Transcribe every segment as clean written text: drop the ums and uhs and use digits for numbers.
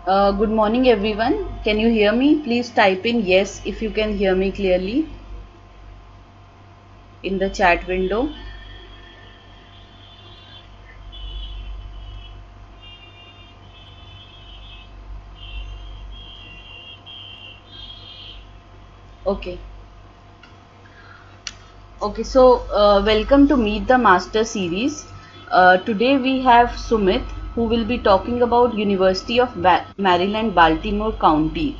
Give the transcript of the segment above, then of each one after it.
Good morning, everyone. Can you hear me? Please type in yes if you can hear me clearly in the chat window. Okay. Okay, welcome to Meet the Master series. Today we have Sumit who will be talking about University of Maryland, Baltimore County.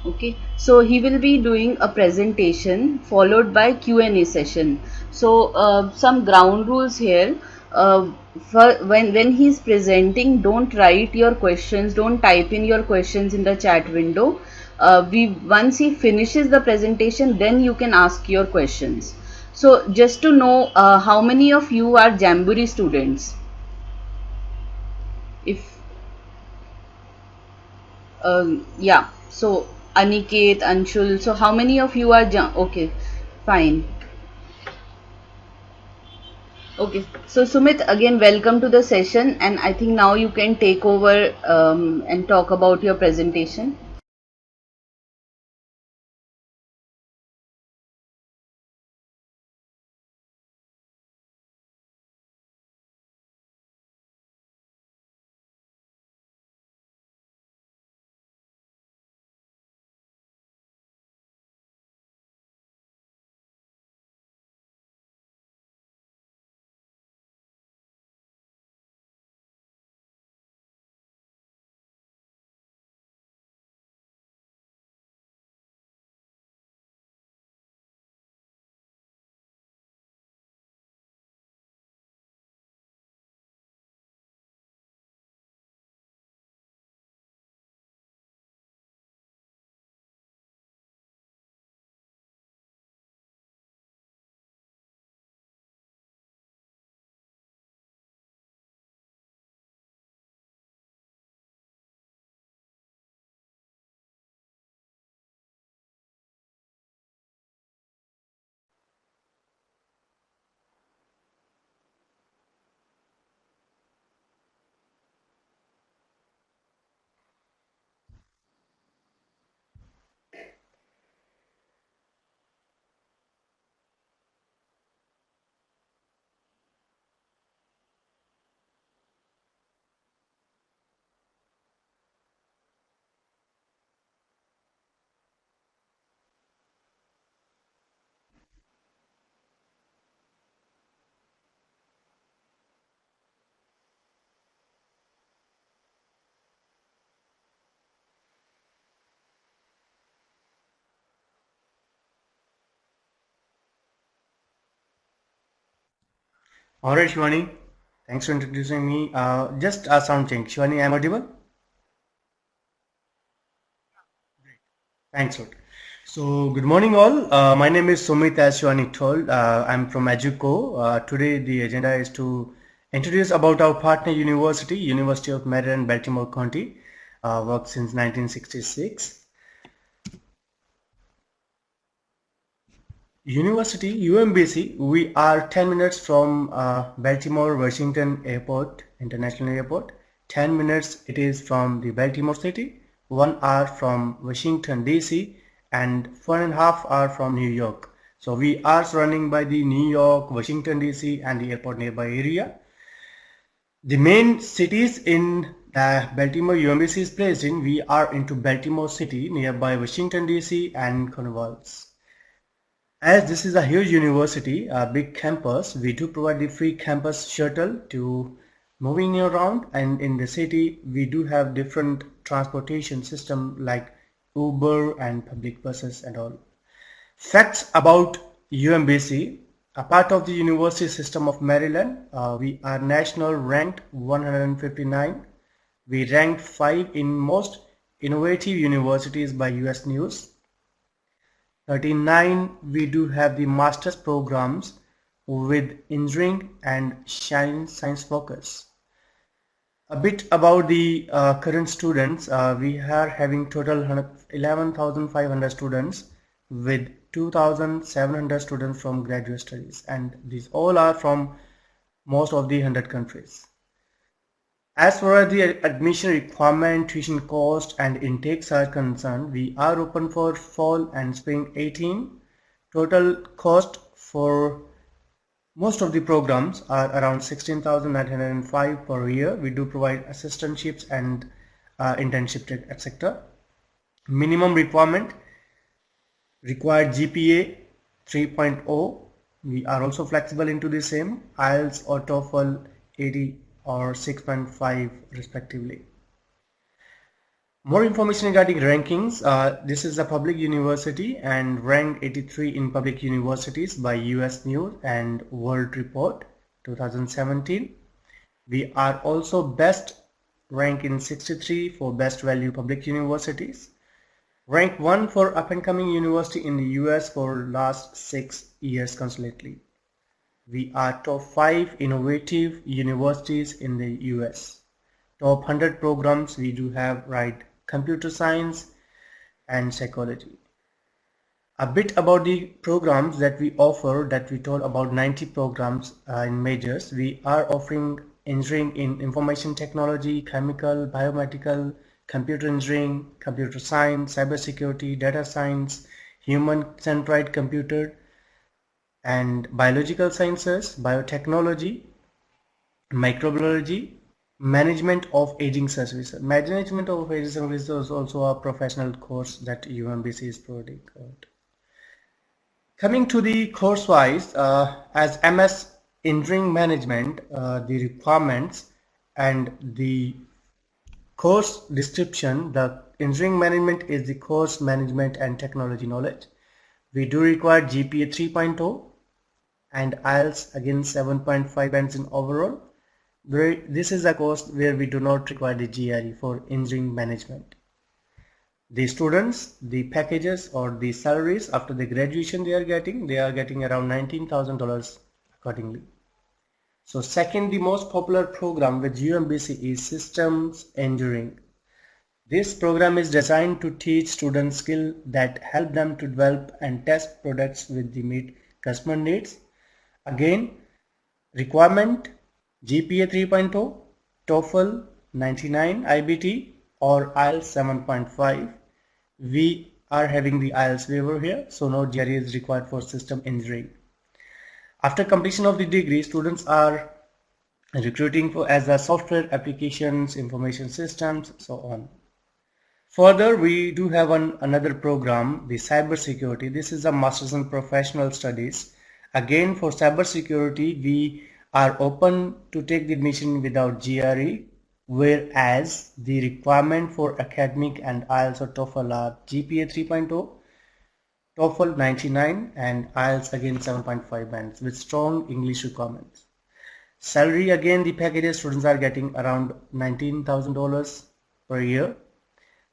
Okay, so he will be doing a presentation followed by Q&A session. Some ground rules here. Uh, when he's presenting, don't write your questions, don't type in your questions in the chat window. We Once he finishes the presentation, then you can ask your questions. So just to know, how many of you are Jamboree students? If Yeah, so Aniket, Anshul, so how many of you are okay, fine. Okay, so Sumit, again welcome to the session, and I think now you can take over and talk about your presentation. All right, Shivani. Thanks for introducing me. Just a sound change. Shivani, I'm audible? Thanks, Lord. So, good morning, all. My name is Sumit, as Shivani told. I'm from Educo. Today, the agenda is to introduce about our partner university, University of Maryland, Baltimore County. Worked since 1966. University, UMBC, we are 10 minutes from Baltimore Washington Airport, International Airport. 10 minutes it is from the Baltimore city, 1 hour from Washington DC, and 4.5 hours from New York. So we are surrounding by the New York, Washington DC and the airport nearby area. The main cities in Baltimore UMBC is placed in, we are into Baltimore City nearby Washington DC and Cornwallis. As this is a huge university, a big campus, we do provide the free campus shuttle to moving around, and in the city we do have different transportation system like Uber and public buses and all. Facts about UMBC. A part of the University System of Maryland, we are national ranked 159. We ranked 5 in most innovative universities by US News. 39, we do have the master's programs with engineering and science focus. A bit about the current students. We are having total 11,500 students with 2,700 students from graduate studies, and these all are from most of the 100 countries. As far as the admission requirement, tuition cost and intakes are concerned, we are open for fall and spring 18. Total cost for most of the programs are around 16,905 per year. We do provide assistantships and internship, etc. Minimum requirement, required GPA 3.0. We are also flexible into the same, IELTS or TOEFL 80 or 6.5 respectively. More information regarding rankings. This is a public university and ranked 83 in public universities by US News and World Report 2017. We are also best rank in 63 for best value public universities. Rank 1 for up and coming university in the US for last 6 years consecutively. We are top 5 innovative universities in the US. Top 100 programs we do have, right, computer science and psychology. A bit about the programs that we offer, that we told about 90 programs in majors. We are offering engineering in information technology, chemical, biomedical, computer engineering, computer science, cybersecurity, data science, human-centered computer and biological sciences, biotechnology, microbiology, management of aging services. Management of aging services is also a professional course that UMBC is providing. Coming to the course-wise, as MS Engineering Management, the requirements and the course description, the engineering management is the course management and technology knowledge. We do require GPA 3.0 and IELTS again 7.5 bands in overall. This is a course where we do not require the GRE for engineering management. The students, the packages or the salaries after the graduation they are getting around $19,000 accordingly. So second, the most popular program with UMBC is Systems Engineering. This program is designed to teach students skills that help them to develop and test products with the meet customer needs. Again, requirement GPA 3.0, TOEFL 99 IBT or IELTS 7.5. We are having the IELTS waiver here, so no GRE is required for system engineering. After completion of the degree, students are recruiting for as a software applications, information systems, so on. Further, we do have another program, the cybersecurity. This is a Masters in Professional Studies. Again, for cybersecurity, we are open to take the admission without GRE, whereas the requirement for academic and IELTS or TOEFL are GPA 3.0, TOEFL 99 and IELTS again 7.5 bands with strong English requirements. Salary, again the packages students are getting around $19,000 per year.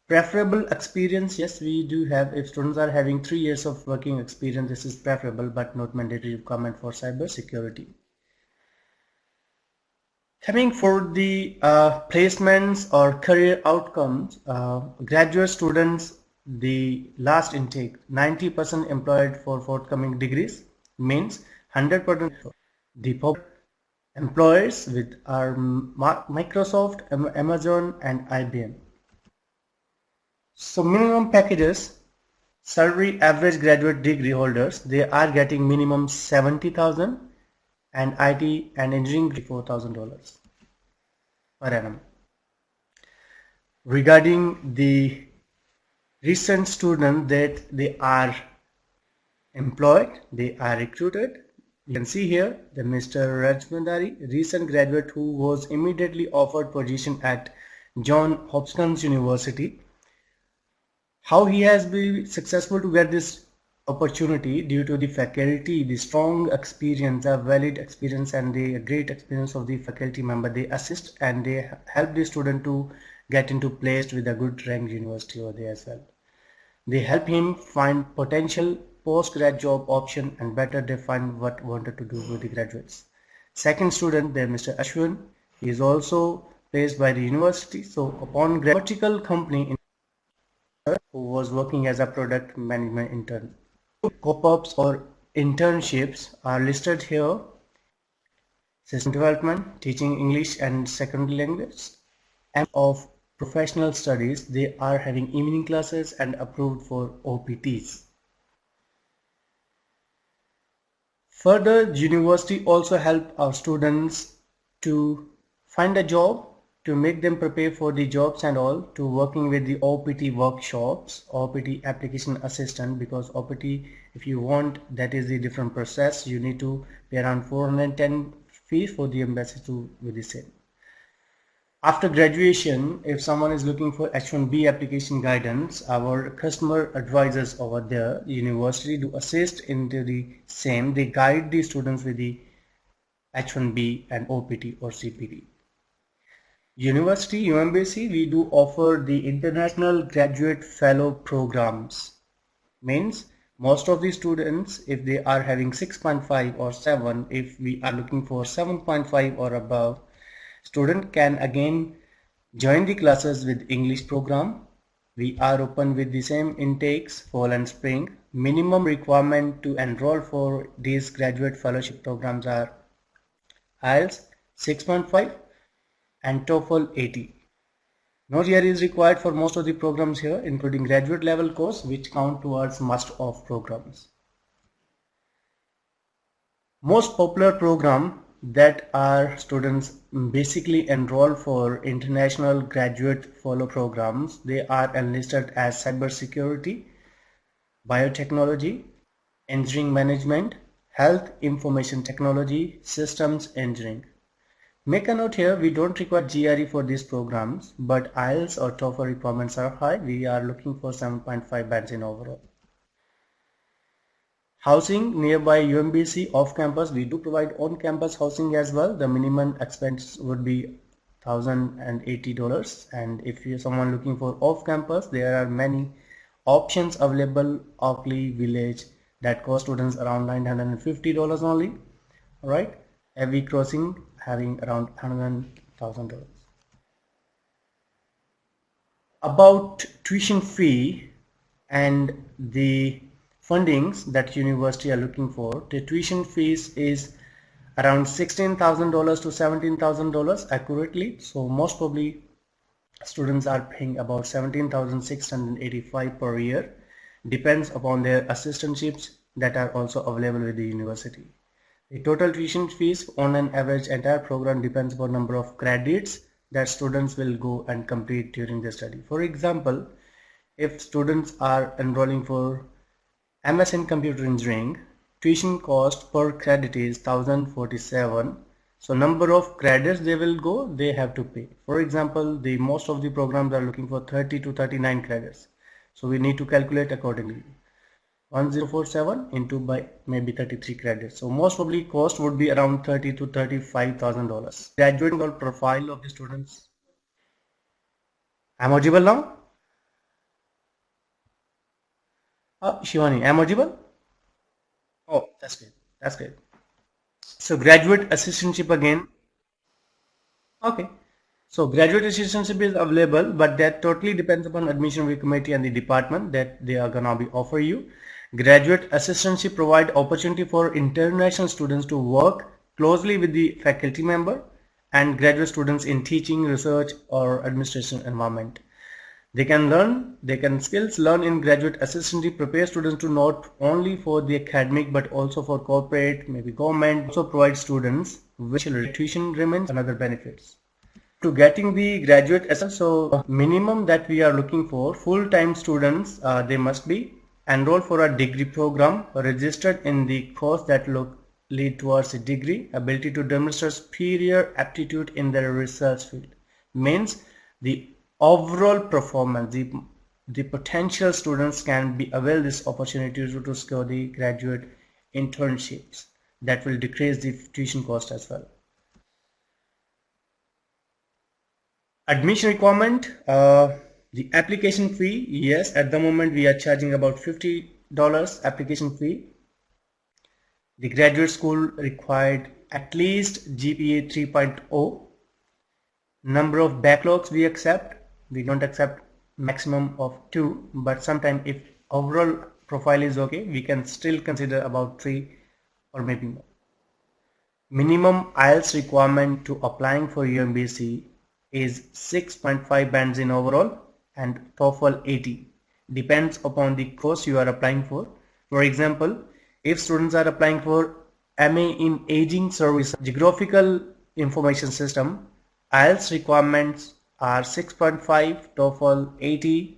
Preferable experience, yes, we do have. If students are having 3 years of working experience, this is preferable but not mandatory requirement for cyber security. Coming for the placements or career outcomes, graduate students, the last intake 90% employed for forthcoming degrees means 100%. The employers with are Microsoft, Amazon and IBM. So minimum packages, salary average graduate degree holders, they are getting minimum 70,000 and IT and engineering $4,000 per annum. Regarding the recent students that they are employed, they are recruited, you can see here the Mr. Rajmandari, recent graduate who was immediately offered position at Johns Hopkins University. How he has been successful to get this opportunity due to the faculty, the strong experience, the valid experience and the great experience of the faculty member. They assist and they help the student to get into placed with a good ranked university over there as well. They help him find potential post-grad job option and better define what wanted to do with the graduates. Second student there, Mr. Ashwin, he is also placed by the university. So upon vertical company in who was working as a product management intern. Pop-ups or internships are listed here. system development, teaching English and secondary language, and of professional studies. They are having evening classes and approved for OPTs. Further, university also help our students to find a job, to make them prepare for the jobs and all, to working with the OPT workshops, OPT application assistant, because OPT, if you want, that is the different process. You need to pay around 410 fees for the embassy to with the same. After graduation, if someone is looking for H1B application guidance, our customer advisors over there, university, do assist into the same. They guide the students with the H1B and OPT or CPT. University, UMBC, we do offer the International Graduate Fellow programs. Means most of the students, if they are having 6.5 or 7, if we are looking for 7.5 or above, student can again join the classes with English program. We are open with the same intakes, fall and spring. Minimum requirement to enroll for these graduate fellowship programs are IELTS 6.5 and TOEFL 80. No theory is required for most of the programs here, including graduate level course, which count towards must-off programs. Most popular program that our students basically enroll for international graduate fellow programs, they are enlisted as cybersecurity, biotechnology, engineering management, health information technology, systems engineering. Make a note here, we don't require GRE for these programs, but IELTS or TOEFL requirements are high. We are looking for 7.5 bands in overall. Housing nearby UMBC off campus, we do provide on campus housing as well. The minimum expense would be $1,080, and if you're someone looking for off campus, there are many options available. Oakley Village that cost students around $950 only. Alright, every crossing having around $100,000. About tuition fee and the fundings that university are looking for, the tuition fees is around $16,000 to $17,000 accurately. So most probably students are paying about $17,685 per year. Depends upon their assistantships that are also available with the university. The total tuition fees on an average entire program depends upon number of credits that students will go and complete during their study. For example, if students are enrolling for MS in computer engineering, tuition cost per credit is 1047. So number of credits they will go, they have to pay. For example, the most of the programs are looking for 30 to 39 credits. So we need to calculate accordingly. 1047 into by maybe 33 credits. So most probably cost would be around $30,000 to $35,000. Graduating profile of the students. Am I audible now? Shivani, am I audible? Oh, that's great. That's great. So graduate assistantship again. Okay. So graduate assistantship is available, but that totally depends upon admission committee and the department that they are gonna be offer you. Graduate assistantship provide opportunity for international students to work closely with the faculty member and graduate students in teaching, research or administration environment. They can skills learn in graduate assistantship prepare students to not only for the academic but also for corporate, maybe government, also provide students which tuition remains another benefits. To getting the graduate assistant, so minimum that we are looking for full-time students, they must be enrolled for a degree program, registered in the course that lead towards a degree, ability to demonstrate superior aptitude in their research field. Means the overall performance, the potential students can be avail this opportunity to score the graduate internships that will decrease the tuition cost as well. Admission requirement, the application fee, yes, at the moment we are charging about $50 application fee. The graduate school required at least GPA 3.0. Number of backlogs we accept. We don't accept maximum of 2, but sometimes if overall profile is okay, we can still consider about 3 or maybe more. Minimum IELTS requirement to applying for UMBC is 6.5 bands in overall and TOEFL 80. Depends upon the course you are applying for. For example, if students are applying for MA in Aging Service Geographical Information System, IELTS requirements are 6.5, TOEFL 80,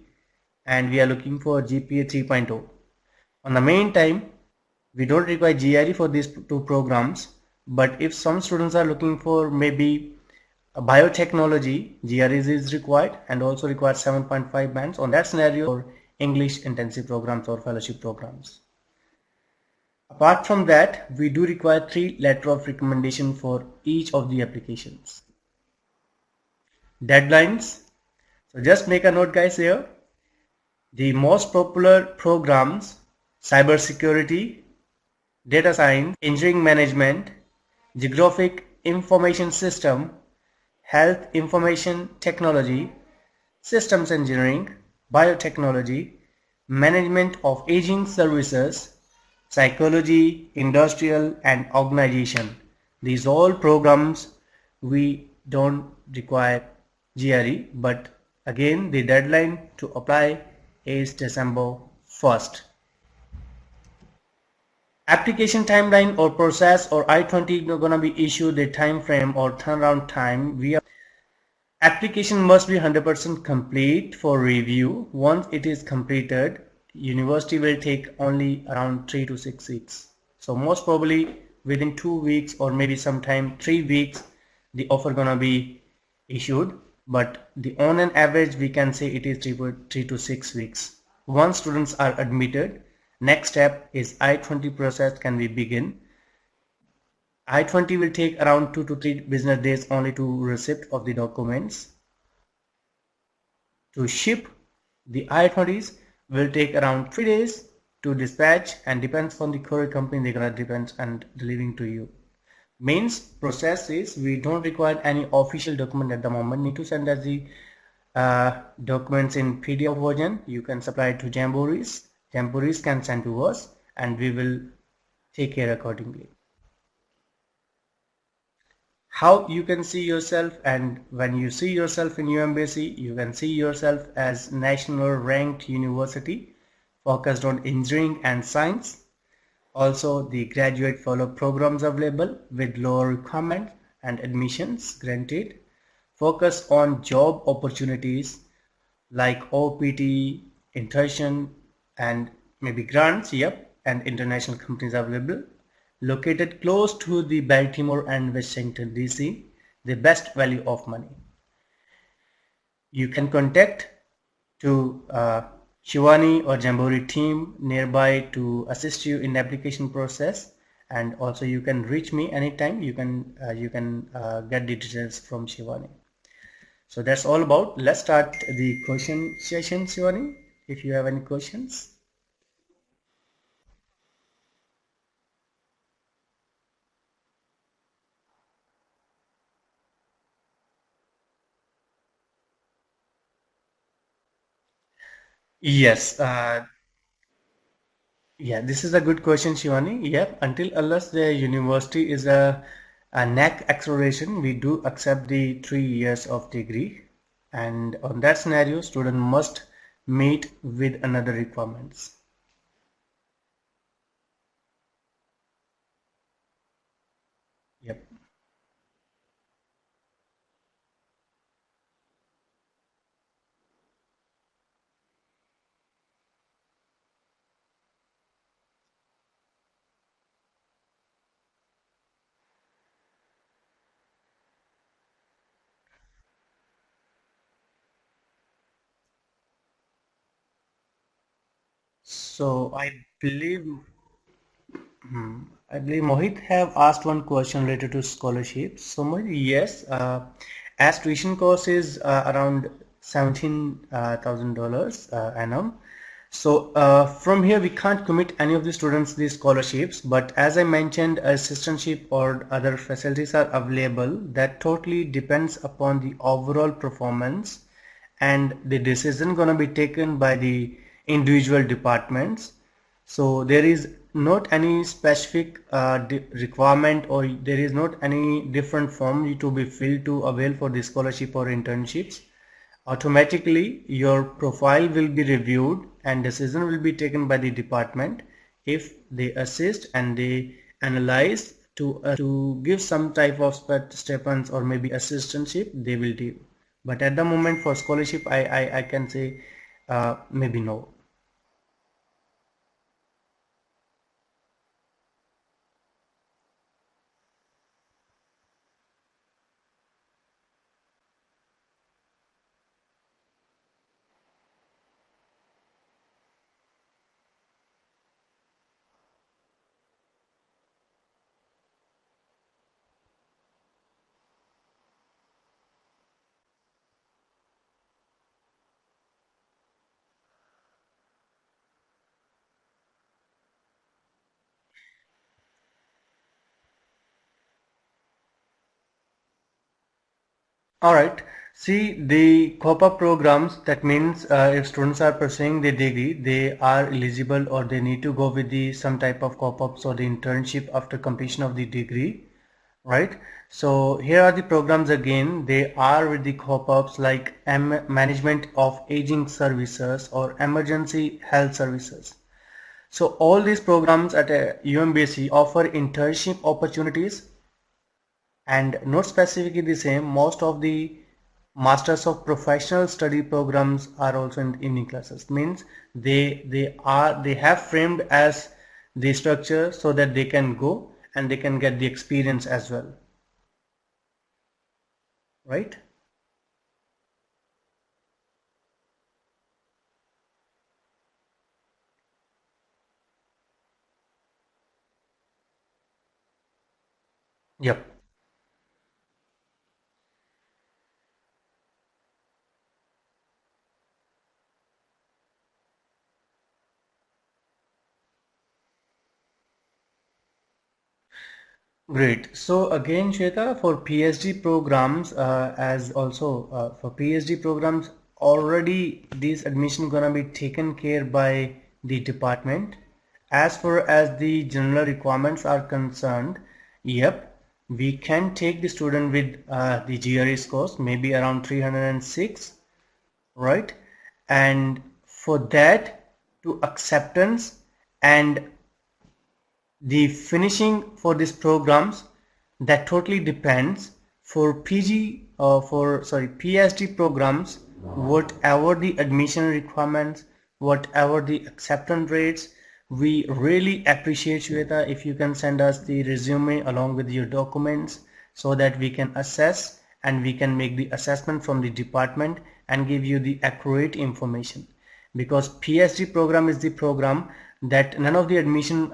and we are looking for GPA 3.0. On the main time, we don't require GRE for these two programs, but if some students are looking for maybe a biotechnology, GRE is required and also requires 7.5 bands. On that scenario, for English intensive programs or fellowship programs. Apart from that, we do require 3 letter of recommendation for each of the applications. Deadlines. So just make a note, guys, here. The most popular programs: cybersecurity, data science, engineering management, geographic information system, health information technology, systems engineering, biotechnology, management of aging services, psychology, industrial and organization. These all programs we don't require GRE, but again the deadline to apply is December 1st. Application timeline or process or I-20 gonna be issued the time frame or turnaround time. Application must be 100% complete for review. Once it is completed, university will take only around 3 to 6 weeks. So most probably within 2 weeks or maybe sometime 3 weeks the offer gonna be issued, but on an average we can say it is 3 to 6 weeks. Once students are admitted, next step is I-20 process can be begin. I-20 will take around 2 to 3 business days only to receipt of the documents. To ship the I-20s will take around 3 days to dispatch, and depends on the courier company they're gonna depend and delivering to you. Means process is we don't require any official document at the moment. Need to send us the documents in PDF version. You can supply it to Jamborees. Jamborees can send to us and we will take care accordingly. How you can see yourself, and when you see yourself in UMBC, you can see yourself as national ranked university focused on engineering and science. Also, the graduate fellow programs available with lower requirements and admissions granted. Focus on job opportunities like OPT, internship and maybe grants, and international companies available. Located close to the Baltimore and Washington DC, the best value of money. You can contact to Shivani or Jamboree team nearby to assist you in the application process, and also you can reach me anytime. You can get the details from Shivani. So that's all about. Let's start the question session, Shivani, if you have any questions. Yes, yeah, this is a good question, Shivani. Yep, until unless the university is a NAC accreditation, we do accept the 3 years of degree, and on that scenario, student must meet with another requirements. Yep. So I believe Mohit have asked one question related to scholarships. So Mohit, yes, as tuition cost is around $17,000 annum. So from here we can't commit any of the students these scholarships, but as I mentioned, assistantship or other facilities are available. That totally depends upon the overall performance, and the decision gonna be taken by the individual departments. So there is not any specific requirement, or there is not any different form to be filled to avail for the scholarship or internships. Automatically your profile will be reviewed and decision will be taken by the department. If they assist and they analyze to give some type of stipends or maybe assistantship, they will do. But at the moment for scholarship, I can say maybe no. All right. See, the COPA programs, that means if students are pursuing the degree, they are eligible or they need to go with the some type of COPUPs or the internship after completion of the degree, right? So here are the programs again. They are with the COPUPs like Management of Aging Services or Emergency Health Services. So all these programs at UMBC offer internship opportunities, and not specifically the same. Most of the Masters of Professional Study programs are also in evening classes. Means they have framed as the structure so that they can go and they can get the experience as well, right? Yep. Great. So again, Shweta, for PhD programs, as also for PhD programs, already this admission gonna be taken care by the department. As far as the general requirements are concerned, yep, we can take the student with the GRE scores, maybe around 306, right? And for that to acceptance and the finishing for these programs, that totally depends. For PG for sorry PhD programs, whatever the admission requirements, whatever the acceptance rates, we really appreciate, Shweta, if you can send us the resume along with your documents so that we can assess and we can make the assessment from the department and give you the accurate information. Because PhD program is the program that none of the admission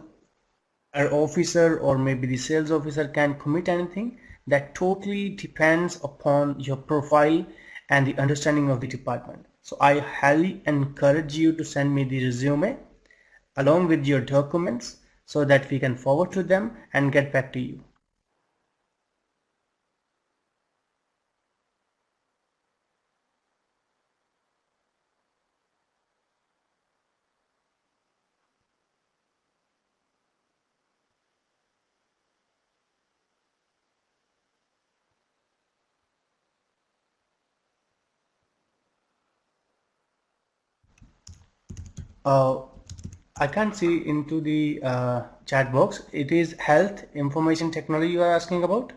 our officer or maybe the sales officer can commit anything. That totally depends upon your profile and the understanding of the department. So I highly encourage you to send me the resume along with your documents so that we can forward to them and get back to you. uh, I can't see into the chat box. It is health information technology you are asking about?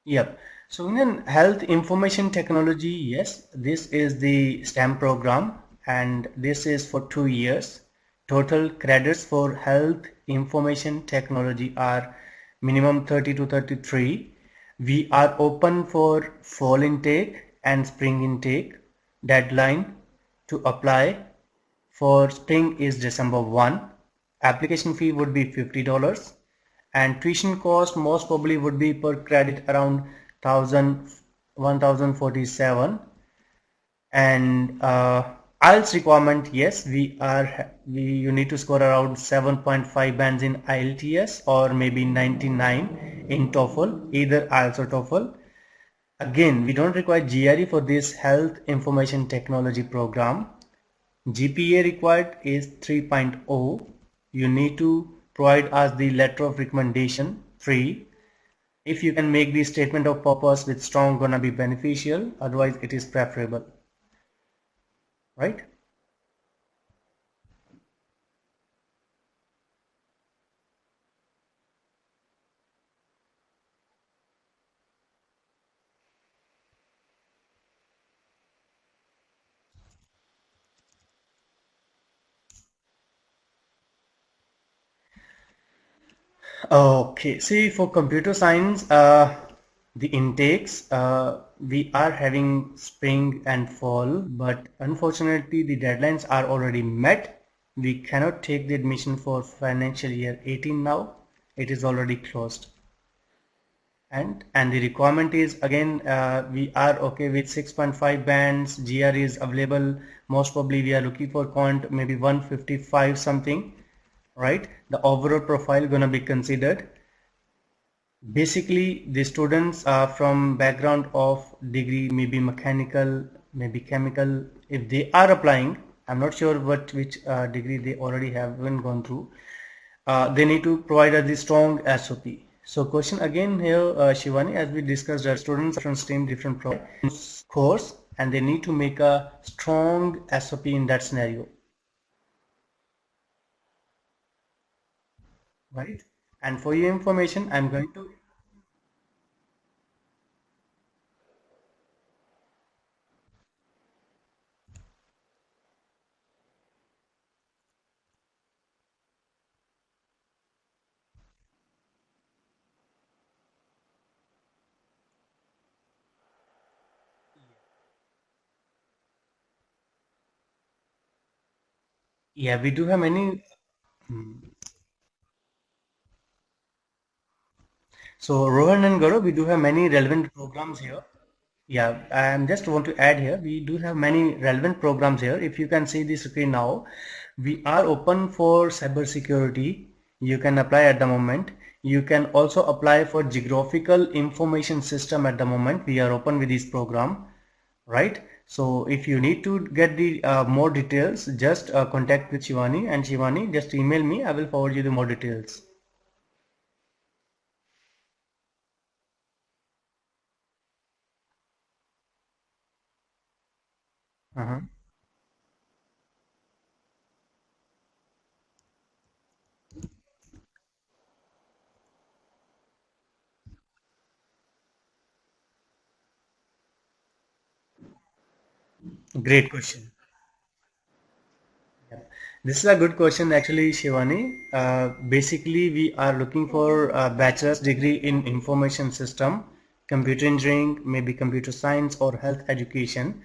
Yep. So in health information technology, yes, this is the STEM program and this is for 2 years. Total credits for health information technology are minimum 30 to 33. We are open for fall intake and spring intake. Deadline to apply for spring is December 1. Application fee would be $50 and tuition cost most probably would be per credit around 1047. And IELTS requirement, yes, you need to score around 7.5 bands in IELTS or maybe 99 in TOEFL, either IELTS or TOEFL. Again, we don't require GRE for this health information technology program. GPA required is 3.0. You need to provide us the letter of recommendation 3. If you can make the statement of purpose with strong, gonna be beneficial, otherwise it is preferable, right? Okay, see, for computer science, the intakes, we are having spring and fall, but unfortunately the deadlines are already met. We cannot take the admission for financial year 18 now. It is already closed. And the requirement is again, we are okay with 6.5 bands. GR is available. Most probably we are looking for quant maybe 155 something, right? The overall profile gonna be considered. Basically the students are from background of degree, maybe mechanical, maybe chemical. If they are applying, I'm not sure which degree they already haven't gone through, they need to provide us the strong SOP. So question again here, Shivani, as we discussed, that students from stream different course and they need to make a strong SOP in that scenario, right? And for your information, I'm going to, yeah, we do have many. So Rohan and Gaurav, we do have many relevant programs here. Yeah, I just want to add here, we do have many relevant programs here. If you can see the screen now, we are open for cybersecurity. You can apply at the moment. You can also apply for geographical information system at the moment. We are open with this program, right? So if you need to get the more details, just contact with Shivani, and Shivani, just email me. I will forward you the more details. Uh-huh. Great question. This is a good question actually, Shivani. Basically, we are looking for a bachelor's degree in information system, computer engineering, maybe computer science or health education.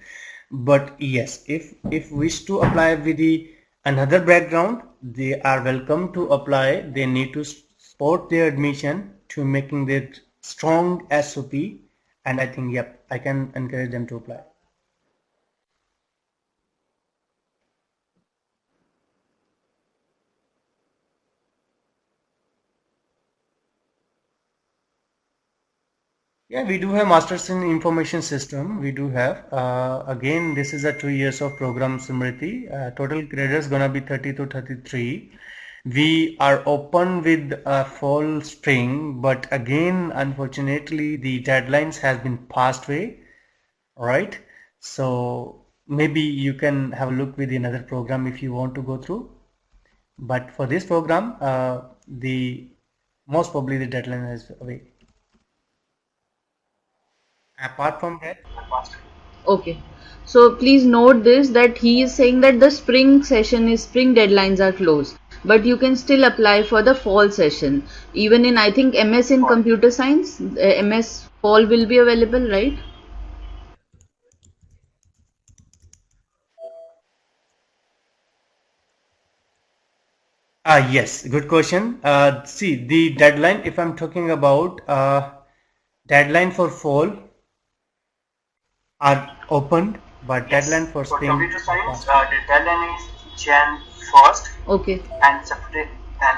But yes, if wish to apply with the another background, they are welcome to apply. They need to support their admission to making their strong SOP, and I think yep, I can encourage them to apply. Yeah, we do have Masters in Information System. We do have. Again, this is a 2 years of program, Smriti. Total credits gonna be 30 to 33. We are open with fall spring, but again, unfortunately, the deadlines has been passed away. Right? So maybe you can have a look with another program if you want to go through. But for this program, the most probably the deadline is away. Apart from that, Okay. So please note this, that he is saying that the spring deadlines are closed, but you can still apply for the fall session. Even in, I think, MS in computer science, MS fall will be available, right? yes, good question. See, the deadline, if I'm talking about deadline for fall are opened, but deadline for spring. Computer science, the deadline is Jan 1st, Okay. and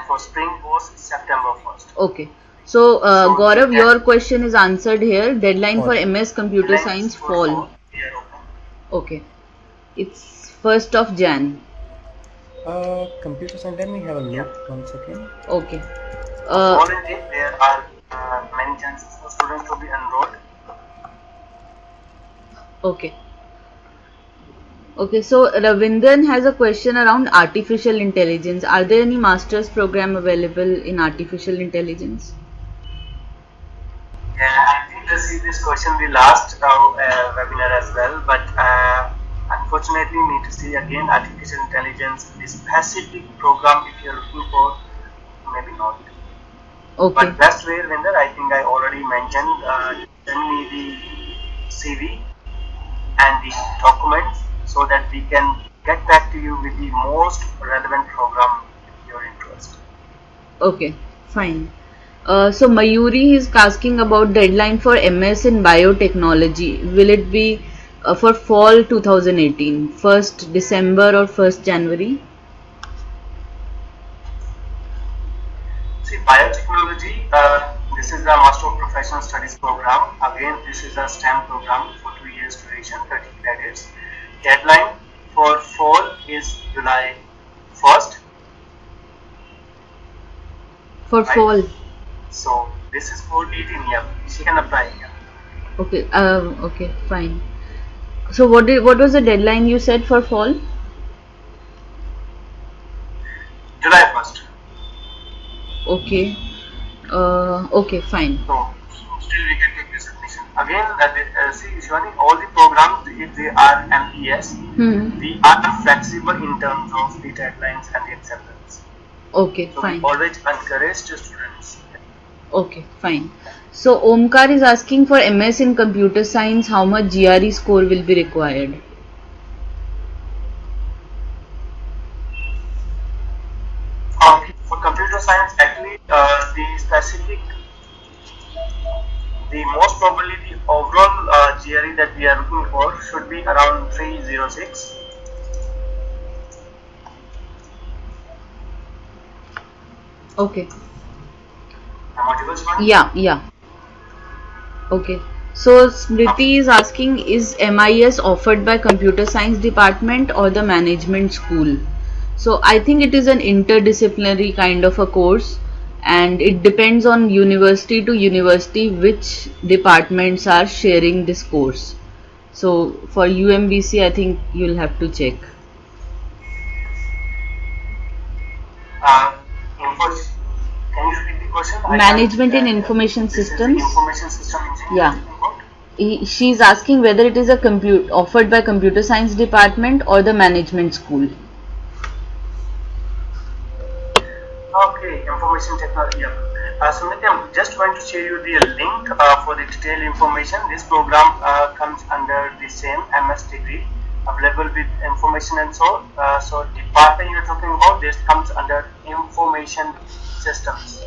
for spring was September 1st. Okay. So, Gaurav, your question is answered here. Deadline for Fall. MS Computer Deadline Science for fall. fall, we are open. Okay. It's 1st of Jan. Computer science, let me have a look 1 second. Okay. Volunteer, there are many chances for students to be enrolled. Okay. Okay, so Ravindran has a question around artificial intelligence. Are there any master's program available in artificial intelligence? Yeah, I did receive this question the last webinar as well, but unfortunately need to see again artificial intelligence, the specific program if you're looking for, maybe not. Okay. But best way, Vinder, I think I already mentioned, send me the CV and the documents so that we can get back to you with the most relevant program with your interest. Okay, fine. So Mayuri is asking about deadline for MS in biotechnology. Will it be for fall 2018, 1st December or 1st January? See, biotechnology, this is the Master of Professional Studies program. Again, this is a STEM program for 2 years duration, 30 credits. Deadline for fall is July 1st. For Right. fall. So, this is for 18 years. She can apply here. Okay. Okay, fine. So what was the deadline you said for fall? July 1st. Okay. Okay, fine. So, still we can take this admission. Again, see, Shivani, all the programs, if they are MPS, we are flexible in terms of the deadlines and the acceptance. Okay, So, fine. we always encourage the students. Okay, fine. So Omkar is asking for MS in computer science, how much GRE score will be required? For computer science, actually, the most probably the overall GRE that we are looking for should be around 306. Okay. Am I audible, Shivani? Yeah. Okay. So Smriti is asking, is MIS offered by computer science department or the management school? So I think it is an interdisciplinary kind of a course, and it depends on university to university which departments are sharing this course. So for UMBC, I think you'll have to check. Can you repeat the question? Management in Information This is the Systems. information system engineering. Yeah. She's asking whether it is a offered by computer science department or the management school. Okay, information technology. Yeah. Sumit, I'm just going to share you the link for the detailed information. This program comes under the same MS degree, available with information and so. So department you're talking about, this comes under information systems.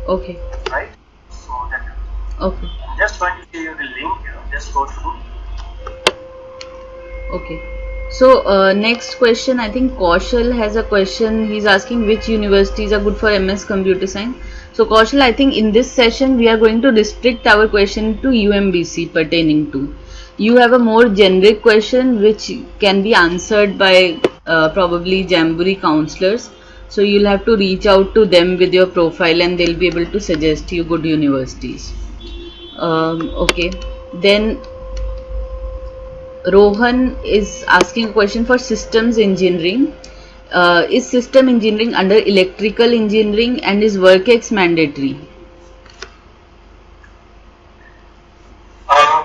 Okay. Right? So that. Okay. I'm just going to share you the link. Just go through. Okay. So next question, I think Kaushal has a question. He's asking which universities are good for MS Computer Science. So Kaushal, I think in this session we are going to restrict our question to UMBC pertaining to. You have a more generic question which can be answered by probably Jamboree counselors. So you'll have to reach out to them with your profile and they'll be able to suggest you good universities. Okay. Then Rohan is asking a question for systems engineering. Is system engineering under electrical engineering and is WorkX mandatory?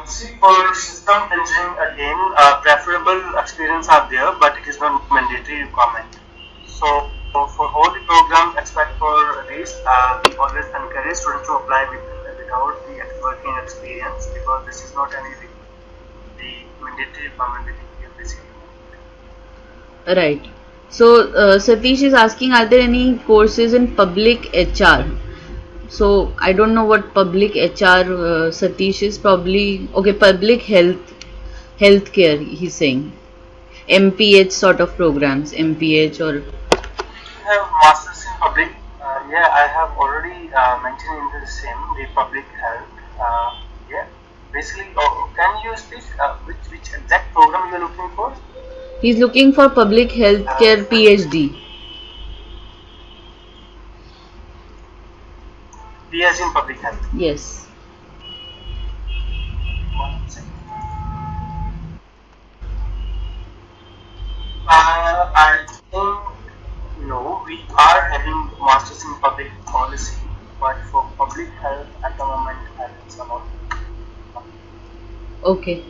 See, for system engineering again, preferable experience are there, but it is not mandatory requirement. So for all the programs except for this, we always encourage students to apply without the working experience because this is not any the mandatory requirement within UMBC. Right. So Satish is asking, are there any courses in public HR? So I don't know what public HR Satish is. Probably okay. Public healthcare. He's saying MPH sort of programs. MPH or. I have masters in public. Yeah, I have already mentioned in the same the public health. Yeah. Basically, can you speak which exact program you are looking for? He's looking for public healthcare PhD. PhD in public health. Yes. One second. I think no, we are having masters in public policy, but for public health at the moment, it's about. Okay.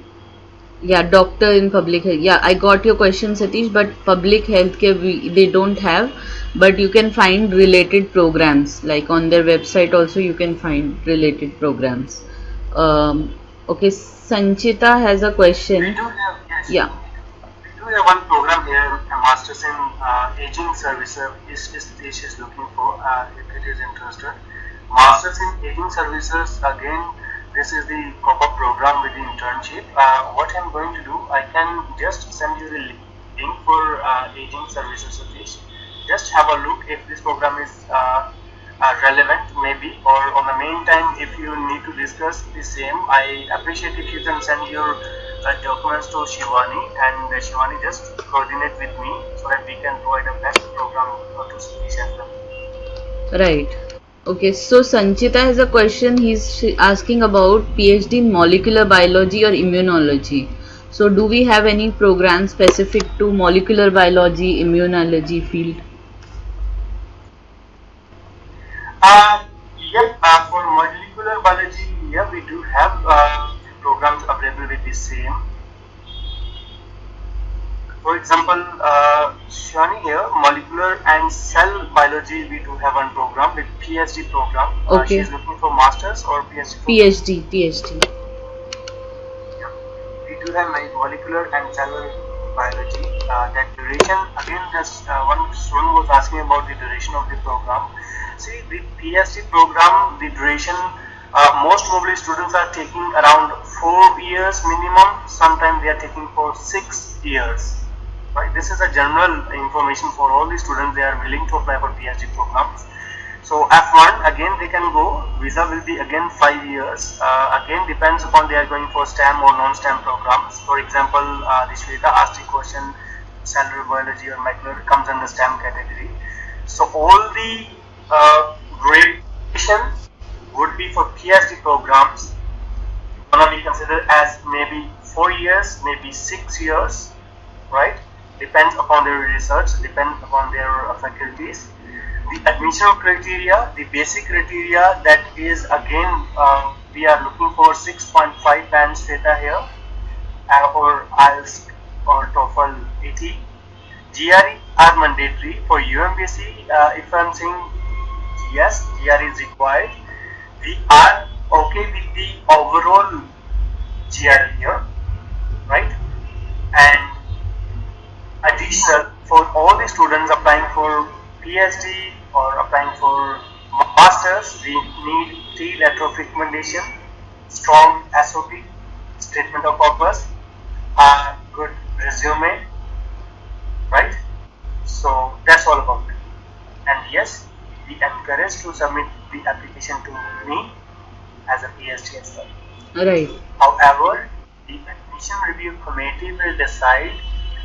Yeah, doctor in public health. Yeah, I got your question, Satish, but public healthcare they don't have, but you can find related programs. Like on their website also you can find related programs. Okay, Sanchita has a We question. do have, yes, Yeah. we do have one program here, a masters in aging services. Is looking for if it is interested. Masters in aging services again. This is the proper program with the internship. What I'm going to do, I can just send you the link for aging services. Please just have a look if this program is relevant, maybe, or on the meantime, if you need to discuss the same, I appreciate if you can send your documents to Shivani, and Shivani just coordinate with me so that we can provide a best program to Satish as well. Right. Okay, so Sanchita has a question. He's asking about PhD in molecular biology or immunology. So, do we have any program specific to molecular biology, immunology field? Yep, for molecular biology, yeah, we do have programs available with the same. For example, Shani here, molecular and cell biology, we do have one program with PhD program. She Okay. is looking for masters or PhD program. PhD. Yeah. We do have molecular and cellular biology. That duration, again, just one student was asking about the duration of the program. See, the PhD program, the duration, most probably students are taking around 4 years minimum. Sometimes they are taking for 6 years. Right? This is a general information for all the students. They are willing to apply for PhD programs. So F1 again they can go. Visa will be again 5 years. Again depends upon they are going for STEM or non-STEM programs. For example, the Shweta asked the question, cellular biology or molecular comes under STEM category. So all the duration would be for PhD programs. Gonna be considered as maybe 4 years, maybe 6 years, right? Depends upon their research, depends upon their faculties. The admission criteria, the basic criteria, that is again we are looking for 6.5 bands data here, or IELTS or TOEFL 80. GRE are mandatory for UMBC. If I'm saying yes, GRE is required, we are okay with the overall GRE here, right? And additional for all the students applying for PhD or applying for masters, we need 3 letter of recommendation, strong SOP, statement of purpose, a good resume, right? So that's all about it. And yes, we encourage to submit the application to me as a PhD as well. Right. However, the admission review committee will decide,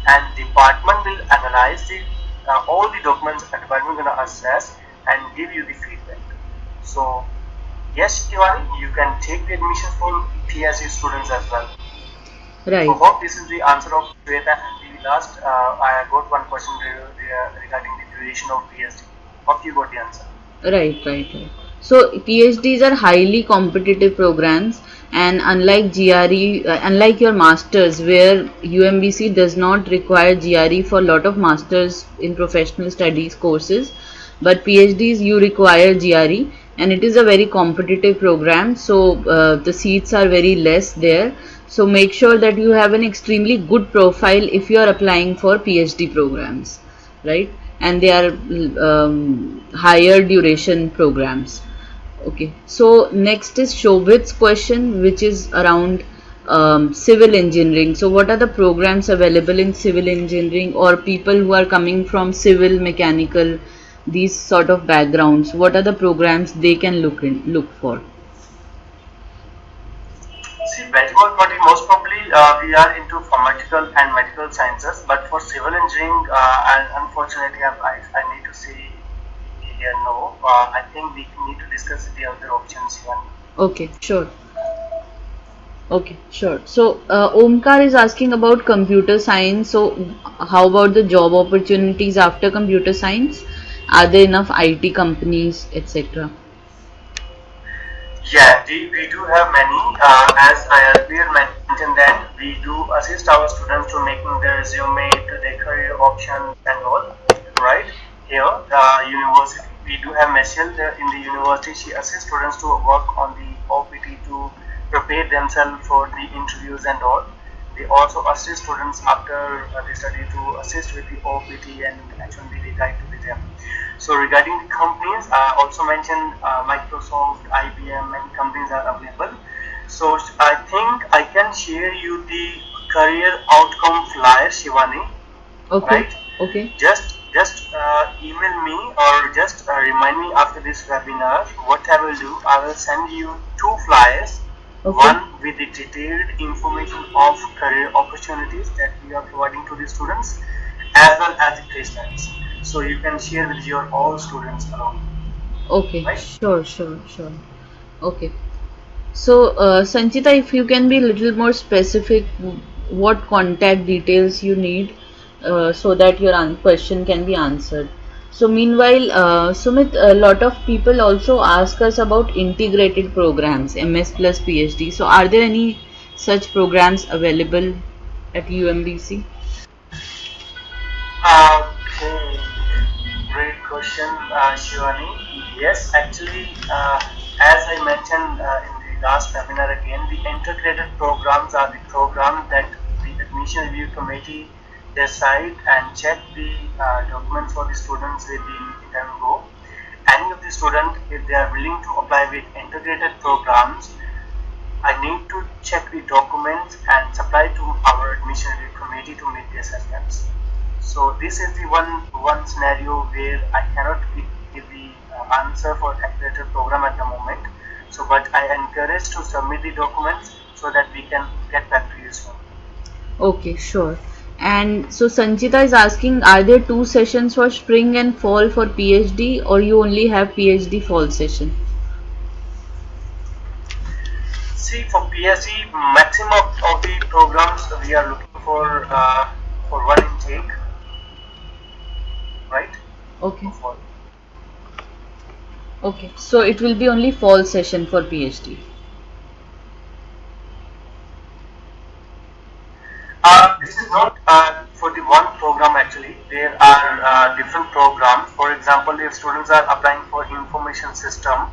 and department will analyze all the documents, and department will assess and give you the feedback. So yes, Shivani, you can take the admission for PhD students as well. Right. So hope this is the answer of Shweta. And the last, I got one question regarding the duration of PhD. Hope you got the answer. Right. So PhDs are highly competitive programs, and unlike GRE, unlike your masters, where UMBC does not require GRE for a lot of masters in professional studies courses, but PhDs you require GRE, and it is a very competitive program. So the seats are very less there. So make sure that you have an extremely good profile if you are applying for PhD programs, right? And they are higher duration programs. Okay, so next is Shobhit's question, which is around civil engineering. So what are the programs available in civil engineering, or people who are coming from civil, mechanical, these sort of backgrounds? What are the programs they can look for? See, Baltimore County, most probably we are into pharmaceutical and medical sciences, but for civil engineering, and unfortunately, I need to say here no. I think we need to discuss the other options here. Okay, sure. Okay, sure. So, Omkar is asking about computer science. So, how about the job opportunities after computer science? Are there enough IT companies, etc.? Yeah, we do have many. As I earlier mentioned that we do assist our students to making their resume, to their career options and all. Right here, the university, we do have Michelle there in the university. She assists students to work on the OPT to prepare themselves for the interviews and all. They also assist students after they study to assist with the OPT and actually they guide to them. So regarding the companies, I also mentioned Microsoft, IBM, many companies are available. So I think I can share you the career outcome flyer, Shivani. Okay, Right? okay, Just email me or just remind me after this webinar. What I will do, I will send you two flyers. okay, One with the detailed information of career opportunities that we are providing to the students, as well as the placements. So you can share with your all students along, okay, right? sure. Okay. So, Sanchita, if you can be a little more specific, what contact details you need so that your question can be answered. So, meanwhile, Sumit, a lot of people also ask us about integrated programs, MS plus PhD. So, are there any such programs available at UMBC? Okay, great question, Shivani. Yes, actually, as I mentioned in the last webinar again, the integrated programs are the programs that the admission review committee decide and check the documents for the students within go. Any of the student, if they are willing to apply with integrated programs, I need to check the documents and supply to our admission review committee to make the assessments. So this is the one scenario where I cannot give the answer for accelerated program at the moment. So, but I encourage to submit the documents so that we can get back to you soon. Okay, sure. And so Sanchita is asking, are there two sessions for spring and fall for PhD, or you only have PhD fall session? See, for PhD, maximum of the programs we are looking for one intake, right? Okay. For Okay. So it will be only fall session for PhD. This is not for the one program actually. There are different programs. For example, if students are applying for information system,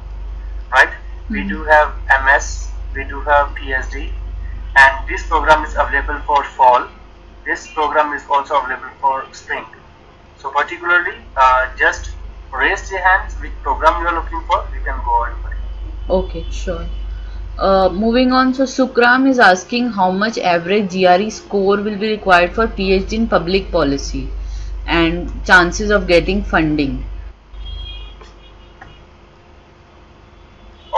right? We do have MS, we do have PhD, and this program is available for fall. This program is also available for spring. So particularly, just raise your hands which program you are looking for. We can go on for it. Okay, sure. Moving on, so Sukram is asking how much average GRE score will be required for PhD in public policy and chances of getting funding.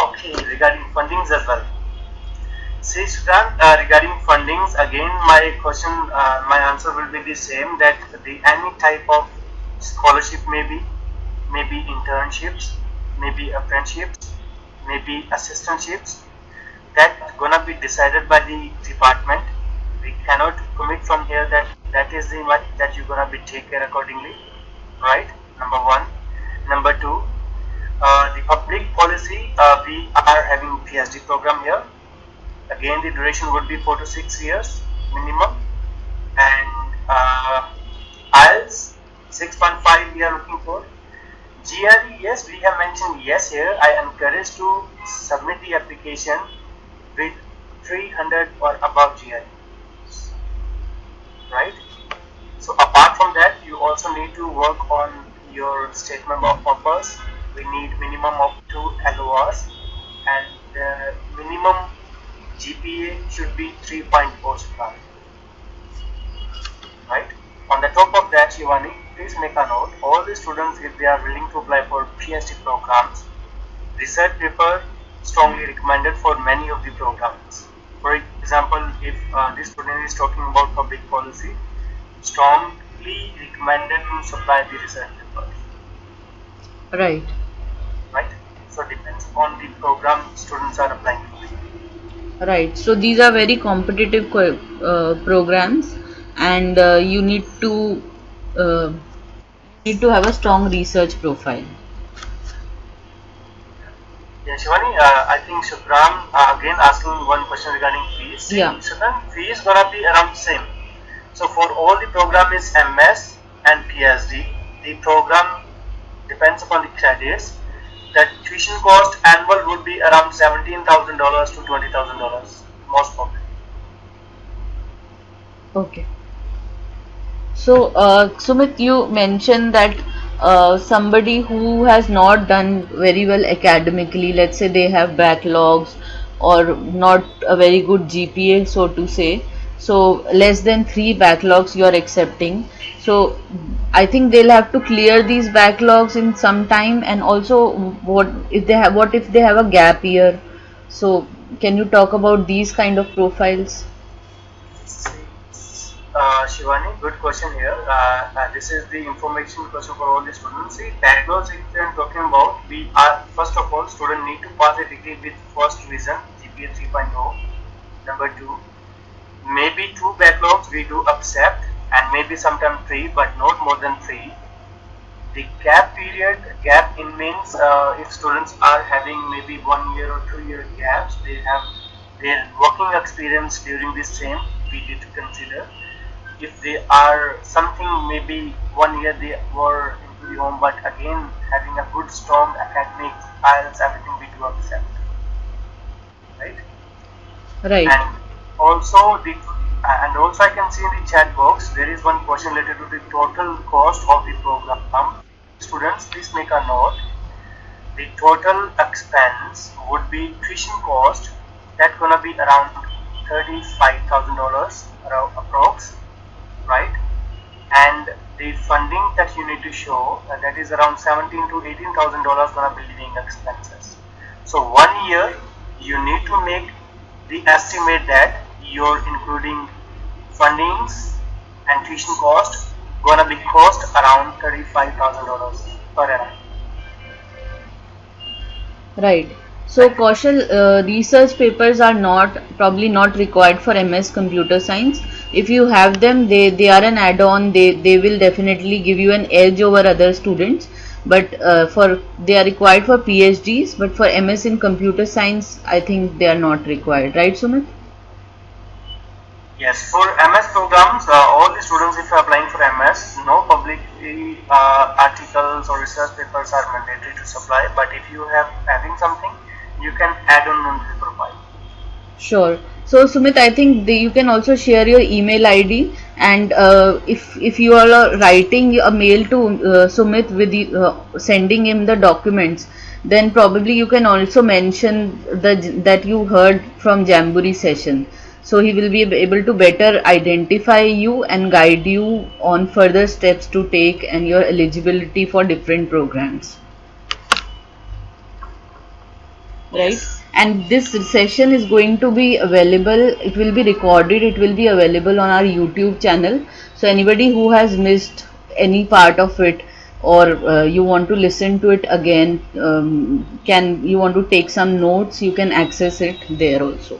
Okay, regarding fundings as well. See, Sudhan, regarding fundings, again, my question, my answer will be the same, that any type of scholarship maybe internships, maybe apprenticeships, maybe assistantships, that gonna be decided by the department. We cannot commit from here that that is the much that you're gonna be take care accordingly, right? Number one. Number two, the public policy, we are having PhD program here. Again, the duration would be 4 to 6 years minimum, and IELTS 6.5 we are looking for. GRE, yes, we have mentioned yes here. I encourage to submit the application with 300 or above GRE, right? So apart from that, you also need to work on your statement of purpose. We need minimum of 2 LORs, and the minimum GPA should be 3.0 right? On the top of that, Shivani, please make a note, all the students, if they are willing to apply for PhD programs, research paper strongly recommended for many of the programs. For example, if this student is talking about public policy, strongly recommended to supply the research papers. Right. Right? So depends on the program students are applying for. Right. So these are very competitive programs, and you need to have a strong research profile. Yeah, Shivani, I think Shukram again asking one question regarding fees. Yeah. Shukram, fee is gonna be around same. So for all the program is MS and PhD. The program depends upon the credits. The tuition cost annual would be around $17,000 to $20,000, most probably. Okay. So, Sumit, you mentioned that somebody who has not done very well academically, let's say they have backlogs or not a very good GPA, so to say, so less than 3 backlogs you are accepting. So, I think they'll have to clear these backlogs in some time, and also what if they have a gap year? So, can you talk about these kind of profiles? Shivani, good question here. This is the information question for all the students. See, backlogs if we are talking about, we are first of all student need to pass a degree with first division GPA 3.0. Number two, maybe 2 backlogs we do accept, and maybe sometimes 3, but not more than 3. The gap period, gap in means if students are having maybe 1 year or 2 year gaps, they have their working experience during this same, we did consider. If they are something maybe 1 year they were into the home, but again having a good strong academic IELTS, everything we do accept, right? Right. And also I can see in the chat box there is one question related to the total cost of the program. Students, please make a note. The total expense would be tuition cost, that's gonna be around $35,000 approx, right? And the funding that you need to show, that is around $17,000 to $18,000 gonna be living expenses. So 1 year you need to make the estimate that you're including fundings and tuition cost gonna be cost around $35,000 per annum. Right. So, Kaushal, research papers are probably not required for MS Computer Science. If you have them, they are an add-on. They will definitely give you an edge over other students. But they are required for PhDs. But for MS in Computer Science, I think they are not required. Right, Sumit? Yes, for MS programs, all the students if you are applying for MS, no public articles or research papers are mandatory to supply. But if you have having something, you can add on the profile. Sure. So Sumit, I think you can also share your email ID, and if you all are writing a mail to Sumit with sending him the documents, then probably you can also mention that you heard from Jamboree session. So he will be able to better identify you and guide you on further steps to take and your eligibility for different programs. Right? And this session is going to be available, it will be recorded, it will be available on our YouTube channel. So anybody who has missed any part of it, or you want to listen to it again, you want to take some notes, you can access it there also.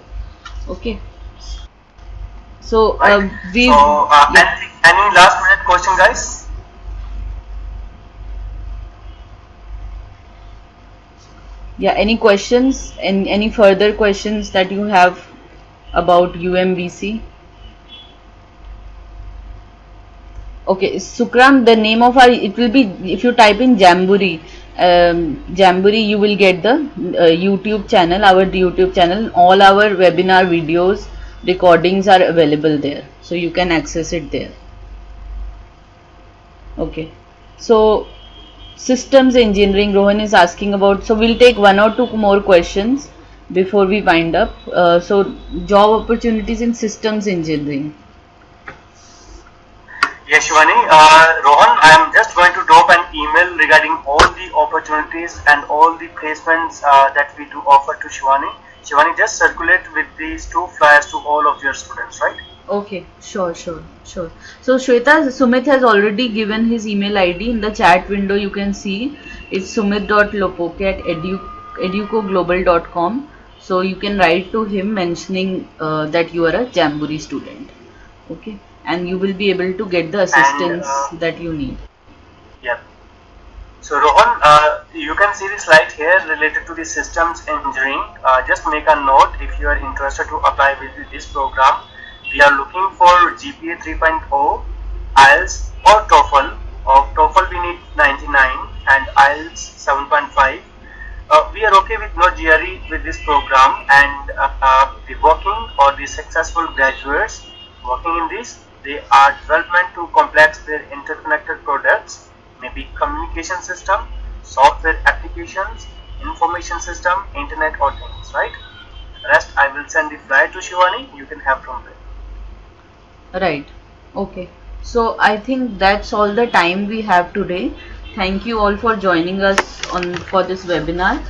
Okay. So right. Any last minute question, guys? Yeah, any questions and any further questions that you have about UMBC? Okay, Sukram, the name of it will be, if you type in Jamboree, you will get the YouTube channel, our YouTube channel. All our webinar videos, recordings are available there, so you can access it there. Okay, so systems engineering, Rohan is asking about. So we'll take 1 or 2 more questions before we wind up. So job opportunities in systems engineering. Yes, Shivani. Rohan, I am just going to drop an email regarding all the opportunities and all the placements that we do offer to Shivani. Shivani, just circulate with these 2 flyers to all of your students, right? Okay, sure. So Shweta, Sumit has already given his email ID in the chat window. You can see it's sumit.lopoke@educoglobal.com. So you can write to him mentioning that you are a Jamboree student. Okay, and you will be able to get the assistance that you need. Yeah. So Rohan, you can see the slide here related to the systems engineering. Just make a note if you are interested to apply with this program. We are looking for GPA 3.0, IELTS or TOEFL. Of TOEFL we need 99 and IELTS 7.5. We are okay with no GRE with this program, and the working or the successful graduates working in this, they are development to complex their interconnected products, maybe communication system, software applications, information system, internet or things, right? Rest I will send the flyer to Shivani, you can have from there. Right. Okay. So I think that's all the time we have today. Thank you all for joining us on for this webinar.